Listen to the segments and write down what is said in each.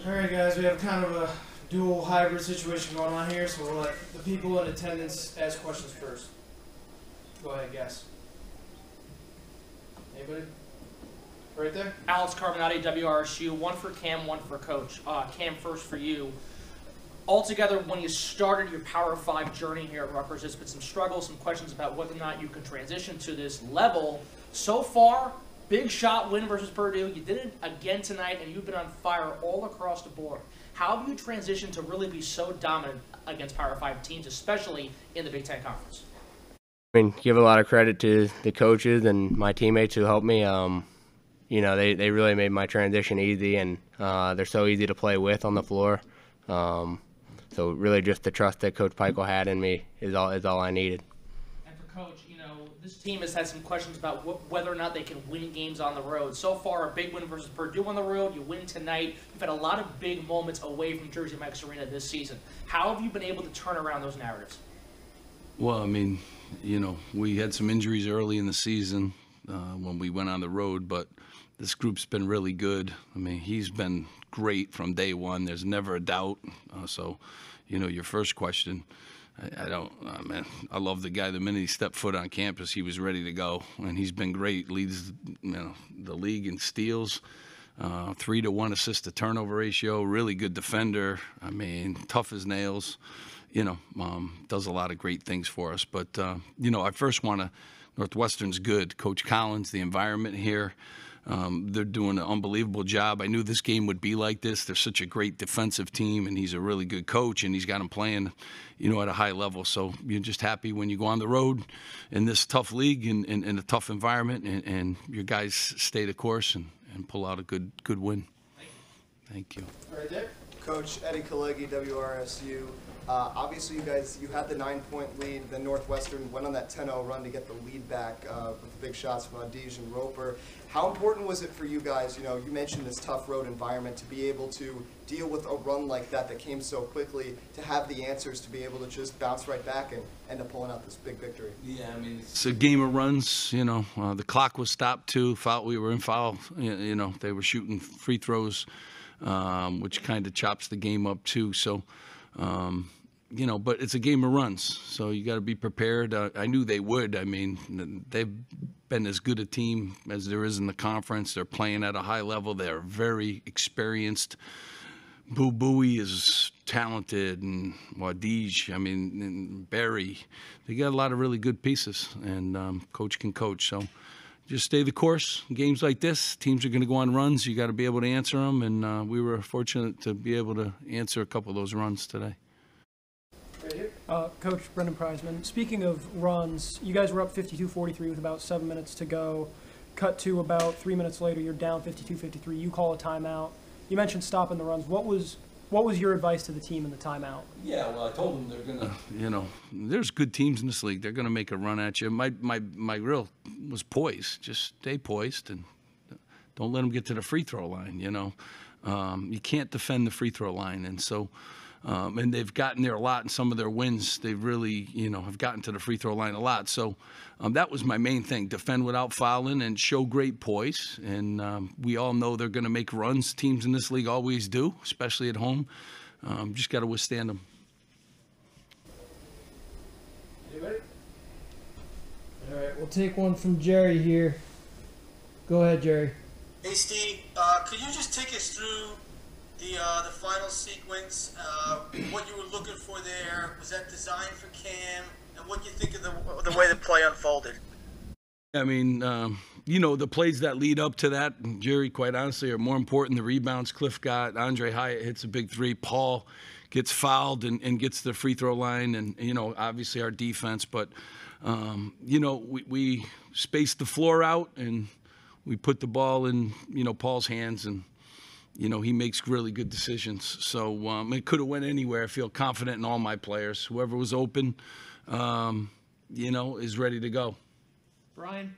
All right, guys, we have kind of a dual hybrid situation going on here, so we'll let the people in attendance ask questions first. Go ahead, guess. Anybody? Right there? Alex Carbonati, WRSU. One for Cam, one for Coach. Cam, first for you. Altogether, when you started your Power 5 journey here at Rutgers, there's been some struggles, some questions about whether or not you can transition to this level. So far, big shot win versus Purdue. You did it again tonight, and you've been on fire all across the board. How have you transitioned to really be so dominant against Power 5 teams, especially in the Big Ten Conference? I mean, give a lot of credit to the coaches and my teammates who helped me. You know, they really made my transition easy, and they're so easy to play with on the floor. So really just the trust that Coach Pikiell had in me is all I needed. And for Coach, you know, this team has had some questions about whether or not they can win games on the road. So far, a big win versus Purdue on the road. You win tonight. You've had a lot of big moments away from Jersey Mike's Arena this season. How have you been able to turn around those narratives? Well, I mean, you know, we had some injuries early in the season when we went on the road, but this group's been really good. I mean, he's been great from day one. There's never a doubt. So, you know, your first question, man, I love the guy. The minute he stepped foot on campus, he was ready to go, and he's been great. Leads, you know, the league in steals, 3-to-1 assist to turnover ratio. Really good defender. I mean, tough as nails. You know, does a lot of great things for us. But you know, I first want to. Northwestern's good. Coach Collins, the environment here. They're doing an unbelievable job. I knew this game would be like this. They're such a great defensive team, and he's a really good coach, and he's got them playing, you know, at a high level. So you're just happy when you go on the road in this tough league and in a tough environment, and your guys stay the course and pull out a good win. Thank you. Right there. Coach Eddie Kalegi, WRSU. Obviously, you had the 9-point lead. Then Northwestern went on that 10-0 run to get the lead back with the big shots from Adige and Roper. How important was it for you guys? You know, you mentioned this tough road environment, to be able to deal with a run like that came so quickly, to have the answers, to be able to just bounce right back and end up pulling out this big victory. Yeah, I mean, it's a game of runs. You know, the clock was stopped too. We were in foul. You know, they were shooting free throws, which kind of chops the game up too. So. You know, but it's a game of runs, so you got to be prepared. I knew they would. I mean, they've been as good a team as there is in the conference. They're playing at a high level. They're very experienced. Boo Booey is talented, and Adige, I mean, and Barry. They got a lot of really good pieces, and Coach can coach. So just stay the course. Games like this, teams are going to go on runs. You got to be able to answer them, and we were fortunate to be able to answer a couple of those runs today. Coach Brendan Preisman, speaking of runs, you guys were up 52-43 with about 7 minutes to go. Cut to about 3 minutes later, you're down 52-53. You call a timeout. You mentioned stopping the runs. What was your advice to the team in the timeout? Yeah, well, I told them they're gonna. You know, there's good teams in this league. They're gonna make a run at you. My real was poise. Just stay poised and don't let them get to the free throw line. You know, you can't defend the free throw line, and so. And they've gotten there a lot in some of their wins. They really, you know, have gotten to the free throw line a lot. So that was my main thing, defend without fouling and show great poise. And we all know they're going to make runs. Teams in this league always do, especially at home. Just got to withstand them. Anybody? All right, we'll take one from Jerry here. Go ahead, Jerry. Hey, Steve, could you just take us through the final sequence, what you were looking for there? Was that designed for Cam? And what you think of the way the play unfolded? I mean, you know, the plays that lead up to that, Jerry, quite honestly, are more important. The rebounds Cliff got, Andre Hyatt hits a big three, Paul gets fouled and gets the free throw line, and, you know, obviously our defense. But, you know, we spaced the floor out, and we put the ball in, you know, Paul's hands, and you know, he makes really good decisions. So it could have went anywhere. I feel confident in all my players. Whoever was open, you know, is ready to go. Brian?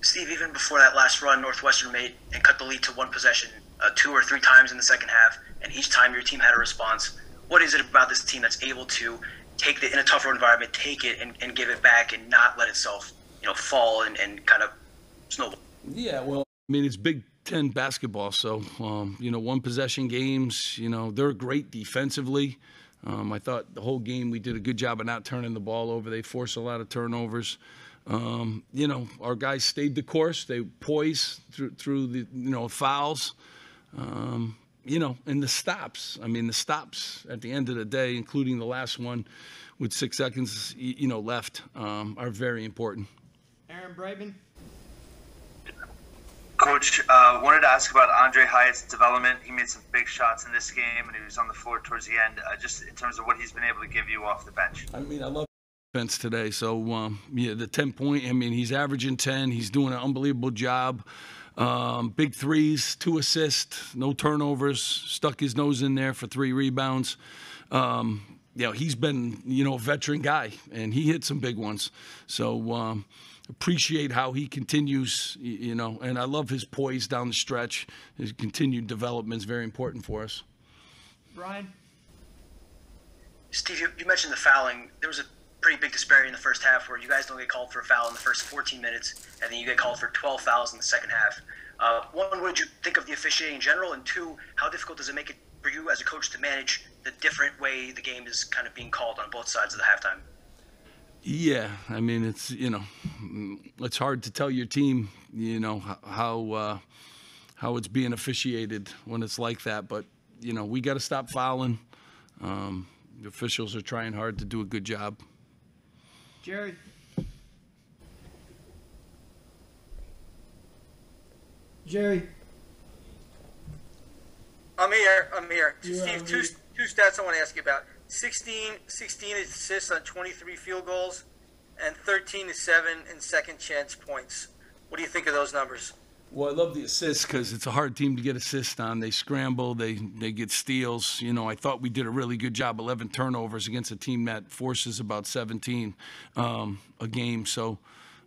Steve, even before that last run, Northwestern made and cut the lead to one possession 2 or 3 times in the second half, and each time your team had a response. What is it about this team that's able to take in a tougher environment, take it and give it back and not let itself, you know, fall and kind of snowball? Yeah, well, I mean, it's big 10 basketball. So, one possession games, they're great defensively. I thought the whole game we did a good job of not turning the ball over. They forced a lot of turnovers. Our guys stayed the course. They poised through the, fouls. And the stops. I mean, the stops at the end of the day, including the last one with 6 seconds, left, are very important. Aaron Brightman. Coach, wanted to ask about Andre Hyatt's development. He made some big shots in this game, and he was on the floor towards the end. Just in terms of what he's been able to give you off the bench. I mean, I love defense today. So, the 10-point, I mean, he's averaging 10. He's doing an unbelievable job. Big threes, 2 assists, no turnovers, stuck his nose in there for 3 rebounds. He's been, a veteran guy, and he hit some big ones. So, appreciate how he continues, and I love his poise down the stretch. His continued development is very important for us. Brian? Steve, you mentioned the fouling. There was a pretty big disparity in the first half where you guys don't get called for a foul in the first 14 minutes, and then you get called for 12 fouls in the second half. One, what did you think of the officiating in general? And 2, how difficult does it make it for you as a coach to manage the different way the game is kind of being called on both sides of the halftime? Yeah, I mean, it's, it's hard to tell your team, how it's being officiated when it's like that. But, we got to stop fouling. The officials are trying hard to do a good job. Jerry? Jerry? I'm here. You're Steve, on two mute. stats I want to ask you about. 16 assists on 23 field goals and 13-7 in second chance points. What do you think of those numbers? Well, I love the assists because it's a hard team to get assists on. They scramble, they get steals. I thought we did a really good job, 11 turnovers against a team that forces about 17 a game. So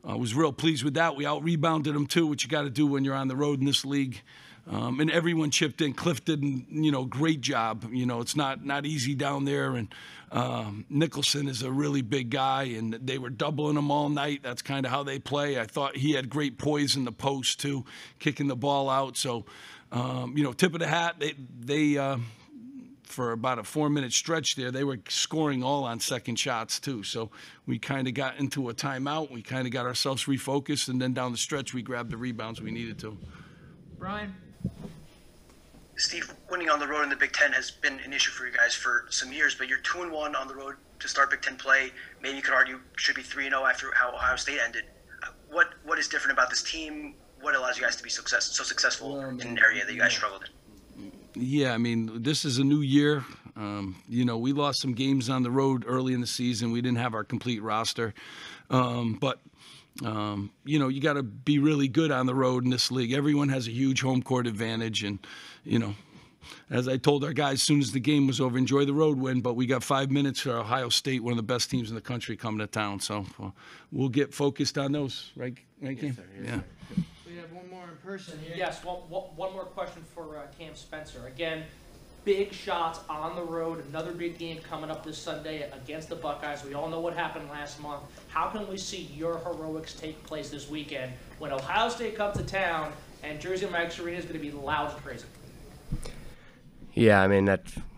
I was real pleased with that. We out-rebounded them too, which you got to do when you're on the road in this league. And everyone chipped in. Cliff did, great job. It's not easy down there. And Nicholson is a really big guy, and they were doubling him all night. That's kind of how they play. I thought he had great poise in the post, too, kicking the ball out. So, tip of the hat, they for about a 4-minute stretch there, they were scoring all on second shots, too. So we kind of got into a timeout. We kind of got ourselves refocused, and then down the stretch, we grabbed the rebounds we needed to. Brian? Steve, winning on the road in the Big Ten has been an issue for you guys for some years, but you're 2-1 on the road to start Big Ten play. Maybe you could argue should be 3-0 after how Ohio State ended. What is different about this team? What allows you guys to be so successful in an area that you guys struggled in? Yeah, I mean, this is a new year. We lost some games on the road early in the season. We didn't have our complete roster. But you got to be really good on the road in this league. Everyone has a huge home court advantage. And, as I told our guys, as soon as the game was over, enjoy the road win. But we got 5 minutes for Ohio State, one of the best teams in the country, coming to town. So we'll get focused on those, right, Kim? Yes, sir. Yeah. We have one more in person here. Yes, one more question for Cam Spencer. Again, big shots on the road. Another big game coming up this Sunday against the Buckeyes. We all know what happened last month. How can we see your heroics take place this weekend when Ohio State comes to town and Jersey Mike's Arena is going to be loud and crazy? Yeah, I mean,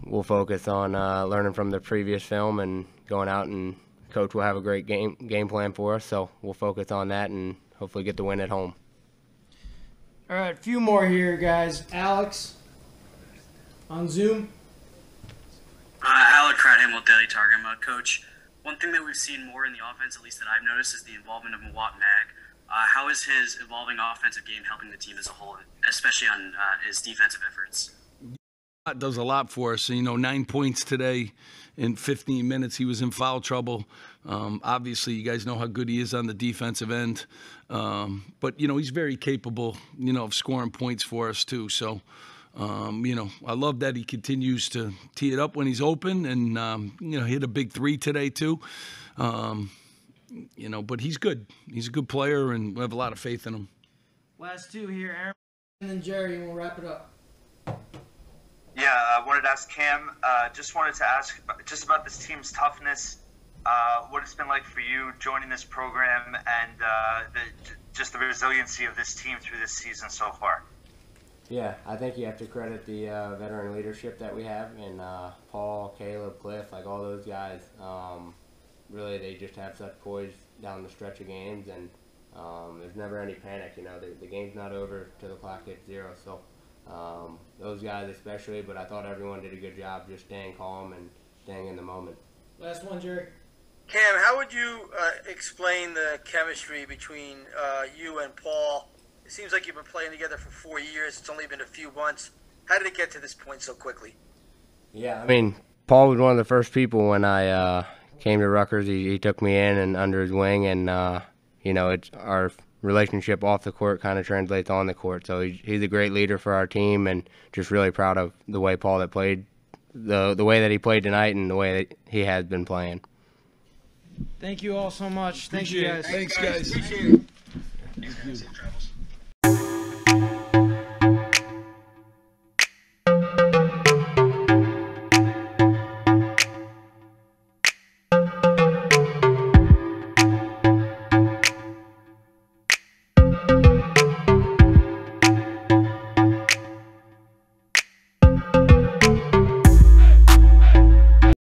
we'll focus on learning from the previous film and going out, and Coach will have a great game plan for us. So we'll focus on that and hopefully get the win at home. All right, a few more here, guys. Alex, on Zoom. Alec Cradham with Daily Targum. Coach, one thing that we've seen more in the offense, at least that I've noticed, is the involvement of Mawat Mag. How is his evolving offensive game helping the team as a whole, especially on his defensive efforts? Does a lot for us. 9 points today in 15 minutes. He was in foul trouble. Obviously, you guys know how good he is on the defensive end. But, he's very capable, of scoring points for us, too. So, I love that he continues to tee it up when he's open and, hit a big 3 today, too. But he's good. He's a good player, and we have a lot of faith in him. Last 2 here, Aaron, and then Jerry, and we'll wrap it up. Yeah, I wanted to ask Cam. Just wanted to ask just about this team's toughness. What it's been like for you joining this program, and just the resiliency of this team through this season so far. Yeah, I think you have to credit the veteran leadership that we have, and Paul, Caleb, Cliff, like all those guys. Really, they just have such poise down the stretch of games, and there's never any panic. You know, the game's not over till the clock hits 0. So those guys especially, but I thought everyone did a good job just staying calm and staying in the moment. Last one, Jerry. Cam, how would you explain the chemistry between you and Paul? It seems like you've been playing together for 4 years. It's only been a few months. How did it get to this point so quickly? Yeah, I mean, Paul was one of the first people when I came to Rutgers. He took me in and under his wing, and you know, it's our relationship off the court kind of translates on the court. So he's a great leader for our team, and just really proud of the way Paul that played, the way that he played tonight, and the way that he has been playing. Thank you all so much. Thank you guys. Thanks, guys. Appreciate it. Safe travels.